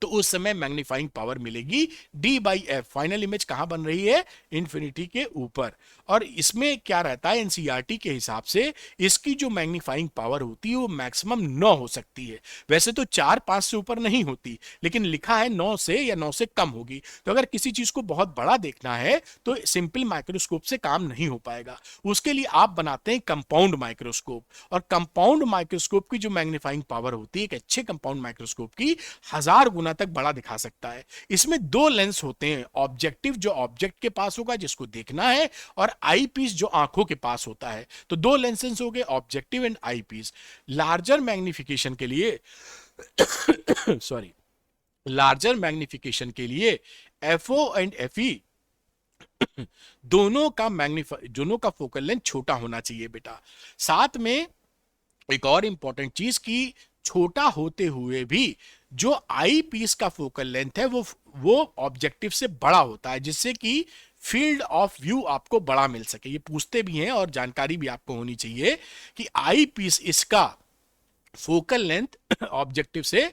तो उस समय मैग्नीफाइंग पावर मिलेगी D by F. Final image कहां बन रही है, इन्फिनिटी के ऊपर। और इसमें क्या रहता है, एनसीईआरटी के हिसाब से इसकी जो मैग्नीफाइंग पावर होती है वो मैक्सिमम 9 हो सकती है। वैसे तो 4-5 से ऊपर नहीं होती, लेकिन लिखा है 9 से या 9 से कम होगी। तो अगर किसी चीज को बहुत बड़ा देखना है तो सिंपल माइक्रोस्कोप से काम नहीं हो पाएगा। उसके लिए आप बनाते हैं कंपाउंड माइक्रोस्कोप, और कंपाउंड माइक्रोस्कोप की जो मैग्नीफाइंग पावर होती है एक अच्छे कंपाउंड माइक्रोस्कोप की 1000 गुना तक बड़ा दिखा सकता है। इसमें दो लेंस होते हैं, ऑब्जेक्टिव जो ऑब्जेक्ट के पास होगा जिसको देखना है, और आई पीस जो आंखों के पास होता है। तो दो लेंसेस हो गए, objective and eyepiece. Larger magnification के लिए सॉरी, लार्जर मैग्निफिकेशन के लिए एफओ एंड एफई दोनों का फोकल लेंथ छोटा होना चाहिए बेटा। साथ में एक और इंपॉर्टेंट चीज की, छोटा होते हुए भी जो आई पीस का फोकल लेंथ है वो ऑब्जेक्टिव से बड़ा होता है, जिससे कि फील्ड ऑफ व्यू आपको बड़ा मिल सके। ये पूछते भी हैं और जानकारी भी आपको होनी चाहिए कि आई पीस इसका फोकल लेंथ ऑब्जेक्टिव से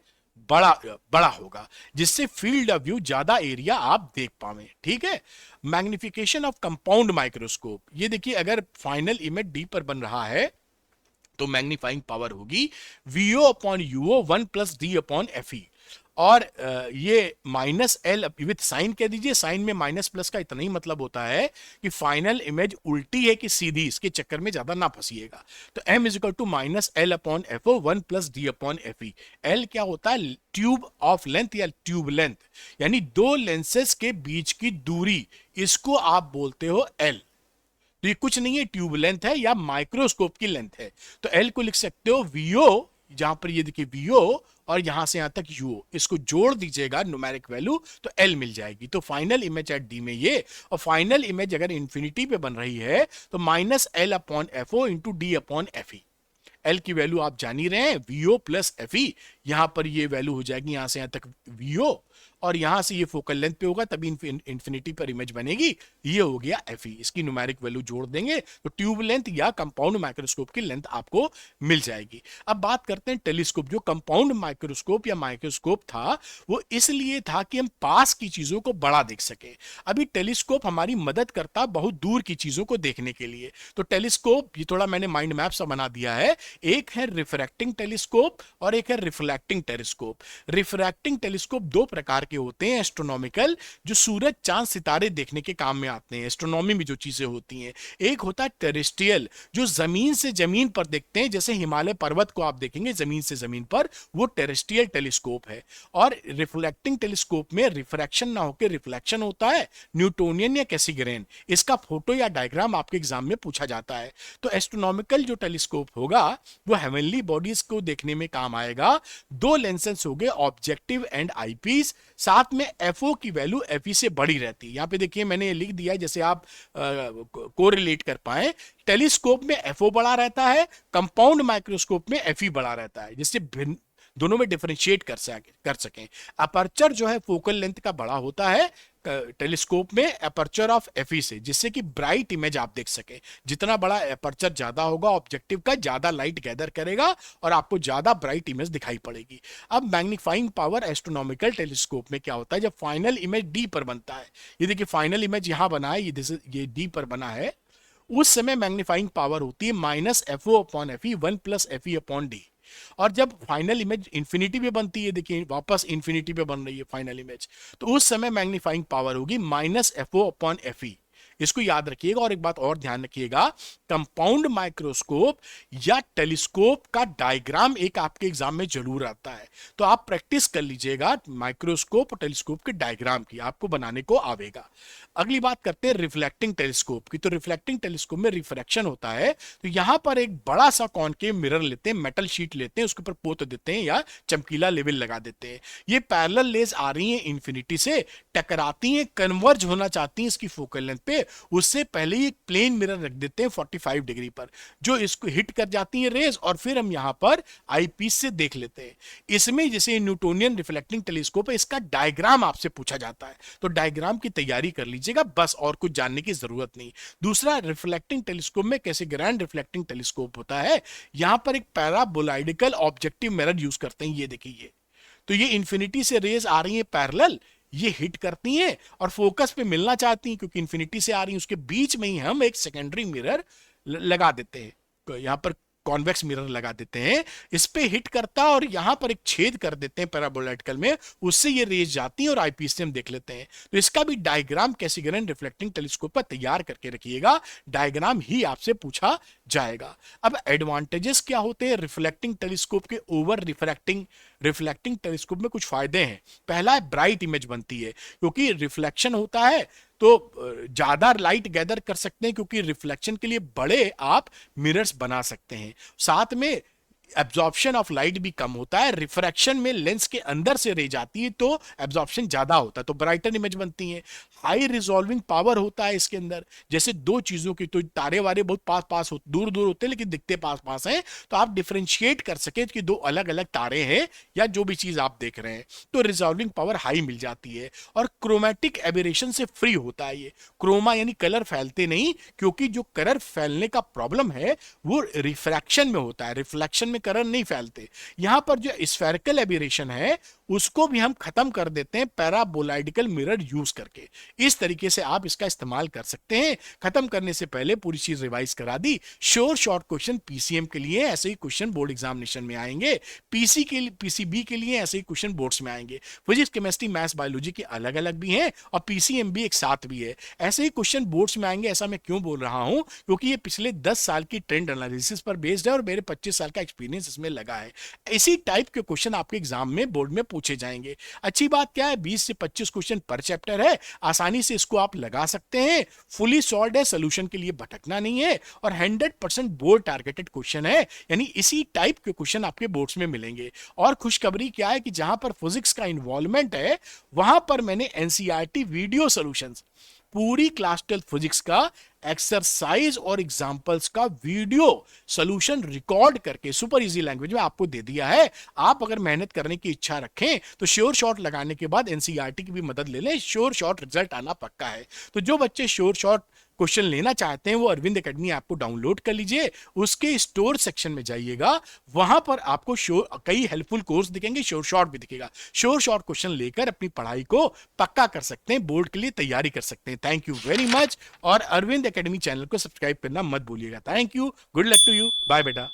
बड़ा होगा, जिससे फील्ड ऑफ व्यू ज्यादा एरिया आप देख पावे। ठीक है। मैग्निफिकेशन ऑफ कंपाउंड माइक्रोस्कोप, ये देखिए, अगर फाइनल इमेज डी पर बन रहा है तो मैग्नीफाइंग पावर होगी VO upon UO 1 plus D upon F E. और ये माइनस एल विथ साइन कह दीजिए, साइन में माइनस प्लस का इतना ही मतलब होता है कि फाइनल इमेज उल्टी है कि सीधी, इसके चक्कर में ज्यादा ना फंसिएगा। तो m is equal to minus L upon F O one plus D upon F E. L क्या होता है? ट्यूब ऑफ लेंथ या ट्यूब लेंथ, यानी दो लेंसेस के बीच की दूरी, इसको आप बोलते हो एल। तो ये कुछ नहीं है, ट्यूब लेंथ है या माइक्रोस्कोप की लेंथ है। तो एल को लिख सकते हो वीओ, जहां पर ये देखिए वीओ, और यहां से यहां तक यूओ, इसको जोड़ दीजिएगा न्यूमेरिक वैल्यू तो एल मिल जाएगी। तो फाइनल इमेज एट डी में ये, और फाइनल इमेज अगर इंफिनिटी पे बन रही है तो minus L upon F O into D upon F E. L की वैल्यू आप जान ही रहे हैं, वीओ प्लस एफ ई। यहां पर ये वैल्यू हो जाएगी यहां से यहां तक वीओ, और यहां से ये फोकल लेंथ पे होगा तभी इंफिनिटी पर इमेज बनेगी। ये हो गया एफ ई, इसकी न्यूमेरिक वैल्यू जोड़ देंगे तो ट्यूब लेंथ या कंपाउंड माइक्रोस्कोप की लेंथ आपको मिल जाएगी। अब बात करते हैं टेलीस्कोप। जो कंपाउंड माइक्रोस्कोप या माइक्रोस्कोप था वो इसलिए था कि हम पास की चीजों को बड़ा देख सके। अभी टेलीस्कोप हमारी मदद करता बहुत दूर की चीजों को देखने के लिए। तो टेलीस्कोप, ये थोड़ा मैंने माइंड मैप सा बना दिया है, एक है रिफ्रैक्टिंग टेलीस्कोप और एक है रिफ्लेक्टिंग टेलीस्कोप। रिफ्रैक्टिंग टेलीस्कोप दो प्रकार के होते हैं। एस्ट्रोनॉमिकल, जो सूरज चांद सितारे देखने के काम में आते हैं, एस्ट्रोनॉमी में जो चीजें होती हैं। एक होता है टेरेस्ट्रियल, जो जमीन से जमीन पर देखते हैं, जैसे हिमालय पर्वत को आप देखेंगे जमीन से जमीन पर, वो टेरेस्ट्रियल टेलीस्कोप है। और रिफ्लेक्टिंग टेलीस्कोप में रिफ्रैक्शन ना होकर रिफ्लेक्शन होता है, न्यूटोनियन या कैसिग्रेन। इसका फोटो या डायग्राम आपके एग्जाम में पूछा जाता है। तो एस्ट्रोनॉमिकल जो टेलीस्कोप होगा वो हेवनली बॉडीज को देखने में काम आएगा। दो लेंसेस हो गए, ऑब्जेक्टिव एंड आईपीस, साथ में एफओ की वैल्यू एफई से बड़ी रहती है। यहां पे देखिए मैंने लिख दिया है जैसे आप कोरिलेट कर पाए। टेलीस्कोप में एफओ बड़ा रहता है, कंपाउंड माइक्रोस्कोप में एफई बड़ा रहता है, जिससे दोनों में डिफरेंशिएट कर सकें। अपर्चर जो है फोकल लेंथ का बड़ा होता है टेलीस्कोप में अपर्चर ऑफ एफई से, जिससे कि ब्राइट इमेज आप देख सके। जितना बड़ा अपर्चर ज्यादा होगा ऑब्जेक्टिव का, ज्यादा लाइट गैदर करेगा और आपको ज्यादा ब्राइट इमेज दिखाई पड़ेगी। अब मैग्नीफाइंग पावर एस्ट्रोनॉमिकल टेलीस्कोप में क्या होता है, जब फाइनल इमेज डी पर बनता है, ये देखिए फाइनल इमेज यहां बना है, ये डी पर बना है, उस समय मैग्नीफाइंग पावर होती है minus F O upon F E one plus F E upon D. और जब फाइनल इमेज इंफिनिटी पे बनती है, देखिए वापस इंफिनिटी पे बन रही है फाइनल इमेज, तो उस समय मैग्नीफाइंग पावर होगी minus F O upon F E. इसको याद रखिएगा। और एक बात और ध्यान रखिएगा, कंपाउंड माइक्रोस्कोप या टेलीस्कोप का डायग्राम एक आपके एग्जाम में जरूर आता है, तो आप प्रैक्टिस कर लीजिएगा माइक्रोस्कोप और टेलीस्कोप के डायग्राम की, आपको बनाने को आवेगा। अगली बात करते हैं रिफ्लेक्टिंग टेलीस्कोप की। तो रिफ्लेक्टिंग टेलीस्कोप में रिफ्रैक्शन होता है, तो यहां पर एक बड़ा सा कॉनकेव मिरर लेते हैं, मेटल शीट लेते हैं, उसके ऊपर पोत देते हैं या चमकीला लेवल लगा देते हैं। ये पैरेलल रेज आ रही हैं इंफिनिटी से, टकराती हैं, कन्वर्ज होना चाहती हैं इसकी फोकल लेंथ पे, उससे पहले ही एक प्लेन मिरर रख देते हैं 45 डिग्री पर, जो इसको हिट कर जाती है रेज, और फिर हम यहां पर आईपीस से देख लेते हैं। इसमें जैसे न्यूटोनियन रिफ्लेक्टिंग टेलीस्कोप है, इसका डायग्राम आपसे पूछा जाता है, तो डायग्राम की तैयारी कर लीजिएगा बस, और कुछ जानने की जरूरत नहीं। दूसरा, रिफ्लेक्टिंग टेलीस्कोप में कैसे ग्रैंड रिफ्लेक्टिंग टेलीस्कोप होता है, यहां पर एक पैराबोलाइडिकल ऑब्जेक्टिव मिरर यूज करते हैं। ये देखिए, तो ये इंफिनिटी से रेज आ रही है पैरेलल, ये हिट करती हैं और फोकस पे मिलना चाहती हैं, क्योंकि इंफिनिटी से आ रही हैं, उसके बीच में ही हम एक सेकेंडरी मिरर लगा देते हैं, तो यहां पर कॉन्वेक्स मिरर लगा देते हैं, इस पे हिट करता है और यहां पर एक छेद कर देते हैं पैराबोलाइडिकल में, उससे ये रेज जाती है और आईपीस से हम देख लेते हैं। तो इसका भी डायग्राम कैसिग्रेन रिफ्लेक्टिंग टेलीस्कोप पर तैयार करके रखिएगा, डायग्राम ही आपसे पूछा जाएगा। अब एडवांटेजेस क्या होते हैं रिफ्लेक्टिंग टेलीस्कोप के ओवर रिफ्रैक्टिंग? रिफ्लेक्टिंग टेलीस्कोप में कुछ फायदे हैं। पहला है ब्राइट इमेज बनती है, क्योंकि रिफ्लेक्शन होता है तो ज्यादा लाइट गैदर कर सकते हैं, क्योंकि रिफ्लेक्शन के लिए बड़े आप मिरर्स बना सकते हैं। साथ में एब्जॉर्प्शन ऑफ लाइट भी कम होता है। रिफ्रैक्शन में लेंस के अंदर से रे जाती है तो एब्जॉर्प्शन ज्यादा होता है, तो ब्राइटर इमेज बनती है। हाई रिजॉल्विंग पावर होता है इसके अंदर, जैसे दो चीजों की, तो तारे वारे बहुत पास पास होते, दूर दूर होते हैं लेकिन दिखते पास पास हैं, तो आप डिफरेंशिएट कर सके कि दो अलग अलग तारे हैं या जो भी चीज आप देख रहे हैं, तो रिजॉल्विंग पावर हाई मिल जाती है। और क्रोमैटिक एबेरेशन से फ्री होता है ये, क्रोमा यानी कलर फैलते नहीं, क्योंकि जो कलर फैलने का प्रॉब्लम है वो रिफ्रैक्शन में होता है, रिफ्लेक्शन में कलर नहीं फैलते। यहां पर जो स्फेरिकल एबेरेशन है उसको भी हम खत्म कर देते हैं पैराबोलाइडिकल मिरर यूज करके। इस तरीके से आप इसका इस्तेमाल कर सकते हैं। खत्म करने से पहले पूरी चीज रिवाइज करा दी। श्योर शॉर्ट क्वेश्चन पीसीएम के लिए ऐसे ही क्वेश्चन बोर्ड एग्जामिनेशन में आएंगे, पीसी के लिए पीसीबी के लिए ऐसे ही क्वेश्चन बोर्ड्स में आएंगे। फिजिक्स केमिस्ट्री मैथ्स बायोलॉजी के अलग अलग भी हैं और पीसीएम भी एक साथ भी है। ऐसे ही क्वेश्चन बोर्ड्स में आएंगे। ऐसा मैं क्यों बोल रहा हूं, क्योंकि ये पिछले 10 साल की ट्रेंड एनालिसिस पर बेस्ड है और मेरे 25 साल का एक्सपीरियंस इसमें लगा है। इसी टाइप के क्वेश्चन आपके एग्जाम में बोर्ड में पूछे जाएंगे। अच्छी बात क्या है, 20 से 25 क्वेश्चन पर चैप्टर है, आसानी से इसको आप लगा सकते हैं। फुली सॉल्व्ड है, सोल्यूशन के लिए भटकना नहीं है और 100% बोर्ड टारगेटेड क्वेश्चन है, यानी इसी टाइप के क्वेश्चन आपके बोर्ड्स में मिलेंगे। और खुशखबरी क्या है कि जहां पर फिजिक्स का इन्वॉल्वमेंट है वहां पर मैंने एनसीईआरटी वीडियो सॉल्यूशंस पूरी क्लास 12 फिजिक्स का एक्सरसाइज और एग्जाम्पल्स का वीडियो सॉल्यूशन रिकॉर्ड करके सुपर इजी लैंग्वेज में आपको दे दिया है। आप अगर मेहनत करने की इच्छा रखें तो श्योर शॉट लगाने के बाद एनसीईआरटी की भी मदद ले लें, श्योर शॉट रिजल्ट आना पक्का है। तो जो बच्चे श्योर शॉट क्वेश्चन लेना चाहते हैं वो अरविंद एकेडमी ऐप को डाउनलोड कर लीजिए, उसके स्टोर सेक्शन में जाइएगा, वहां पर आपको कई हेल्पफुल कोर्स दिखेंगे, श्योर शॉट भी दिखेगा। श्योर शॉट क्वेश्चन लेकर अपनी पढ़ाई को पक्का कर सकते हैं, बोर्ड के लिए तैयारी कर सकते हैं। Thank you very much. और अरविंद एकेडमी चैनल को सब्सक्राइब करना मत भूलिएगा। Thank you, good luck to you, bye बेटा।